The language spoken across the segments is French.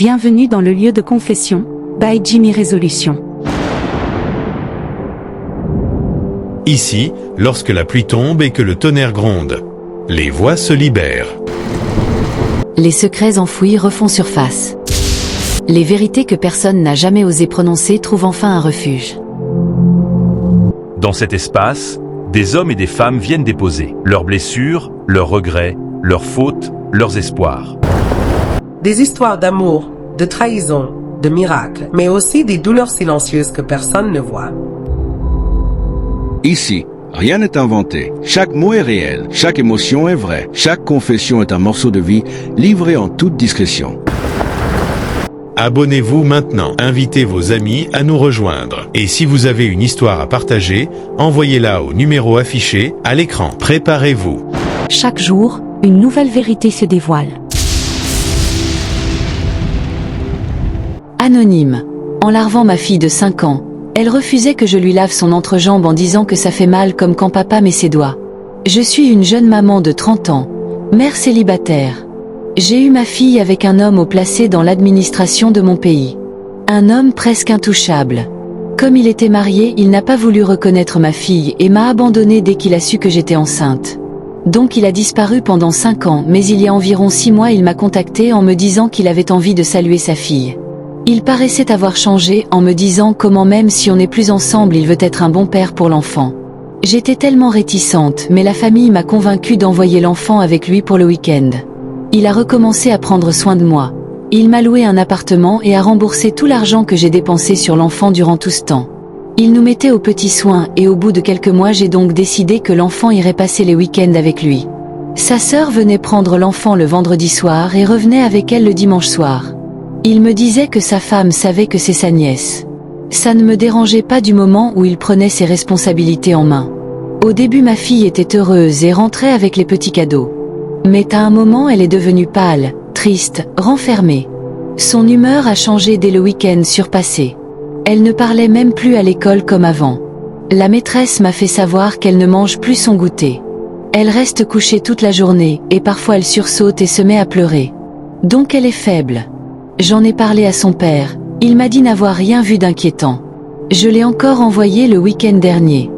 Bienvenue dans le lieu de confession, by Jimmy Résolution. Ici, lorsque la pluie tombe et que le tonnerre gronde, les voix se libèrent. Les secrets enfouis refont surface. Les vérités que personne n'a jamais osé prononcer trouvent enfin un refuge. Dans cet espace, des hommes et des femmes viennent déposer leurs blessures, leurs regrets, leurs fautes, leurs espoirs. Des histoires d'amour, de trahison, de miracles, mais aussi des douleurs silencieuses que personne ne voit. Ici, rien n'est inventé. Chaque mot est réel, chaque émotion est vraie, chaque confession est un morceau de vie livré en toute discrétion. Abonnez-vous maintenant, invitez vos amis à nous rejoindre. Et si vous avez une histoire à partager, envoyez-la au numéro affiché à l'écran. Préparez-vous. Chaque jour, une nouvelle vérité se dévoile. Anonyme. En larvant ma fille de 5 ans, elle refusait que je lui lave son entrejambe en disant que ça fait mal comme quand papa met ses doigts. Je suis une jeune maman de 30 ans, mère célibataire. J'ai eu ma fille avec un homme haut placé dans l'administration de mon pays. Un homme presque intouchable. Comme il était marié, il n'a pas voulu reconnaître ma fille et m'a abandonnée dès qu'il a su que j'étais enceinte. Donc il a disparu pendant 5 ans, mais il y a environ 6 mois il m'a contacté en me disant qu'il avait envie de saluer sa fille. Il paraissait avoir changé en me disant comment même si on n'est plus ensemble il veut être un bon père pour l'enfant. J'étais tellement réticente, mais la famille m'a convaincue d'envoyer l'enfant avec lui pour le week-end. Il a recommencé à prendre soin de moi. Il m'a loué un appartement et a remboursé tout l'argent que j'ai dépensé sur l'enfant durant tout ce temps. Il nous mettait aux petits soins et au bout de quelques mois j'ai donc décidé que l'enfant irait passer les week-ends avec lui. Sa sœur venait prendre l'enfant le vendredi soir et revenait avec elle le dimanche soir. Il me disait que sa femme savait que c'est sa nièce. Ça ne me dérangeait pas du moment où il prenait ses responsabilités en main. Au début ma fille était heureuse et rentrait avec les petits cadeaux. Mais à un moment elle est devenue pâle, triste, renfermée. Son humeur a changé dès le week-end surpassé. Elle ne parlait même plus à l'école comme avant. La maîtresse m'a fait savoir qu'elle ne mange plus son goûter. Elle reste couchée toute la journée et parfois elle sursaute et se met à pleurer. Donc elle est faible. J'en ai parlé à son père, il m'a dit n'avoir rien vu d'inquiétant. Je l'ai encore envoyé le week-end dernier.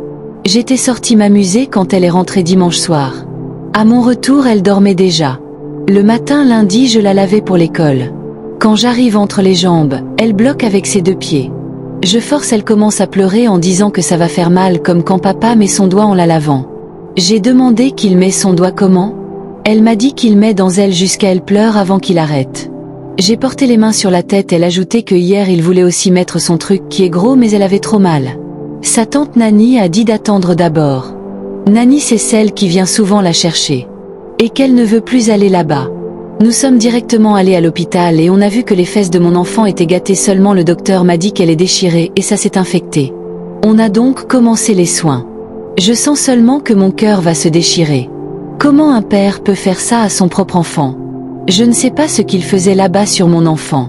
J'étais sortie m'amuser quand elle est rentrée dimanche soir. À mon retour elle dormait déjà. Le matin lundi je la lavais pour l'école. Quand j'arrive entre les jambes, elle bloque avec ses 2 pieds. Je force, elle commence à pleurer en disant que ça va faire mal comme quand papa met son doigt en la lavant. J'ai demandé qu'il met son doigt comment. Elle m'a dit qu'il met dans elle jusqu'à elle pleure avant qu'il arrête. J'ai porté les mains sur la tête, elle ajoutait que hier il voulait aussi mettre son truc qui est gros mais elle avait trop mal. Sa tante Nani a dit d'attendre d'abord. Nani c'est celle qui vient souvent la chercher. Et qu'elle ne veut plus aller là-bas. Nous sommes directement allés à l'hôpital et on a vu que les fesses de mon enfant étaient gâtées, seulement le docteur m'a dit qu'elle est déchirée et ça s'est infecté. On a donc commencé les soins. Je sens seulement que mon cœur va se déchirer. Comment un père peut faire ça à son propre enfant ? Je ne sais pas ce qu'il faisait là-bas sur mon enfant.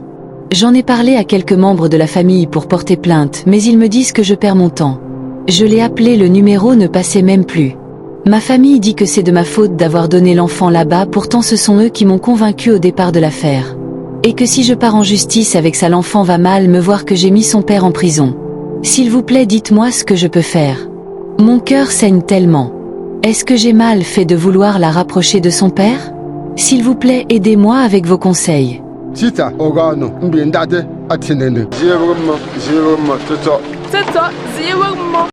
J'en ai parlé à quelques membres de la famille pour porter plainte, mais ils me disent que je perds mon temps. Je l'ai appelé, le numéro ne passait même plus. Ma famille dit que c'est de ma faute d'avoir donné l'enfant là-bas, pourtant ce sont eux qui m'ont convaincu au départ de l'affaire. Et que si je pars en justice avec ça, l'enfant va mal me voir que j'ai mis son père en prison. S'il vous plaît, dites-moi ce que je peux faire. Mon cœur saigne tellement. Est-ce que j'ai mal fait de vouloir la rapprocher de son père ? S'il vous plaît, aidez-moi avec vos conseils.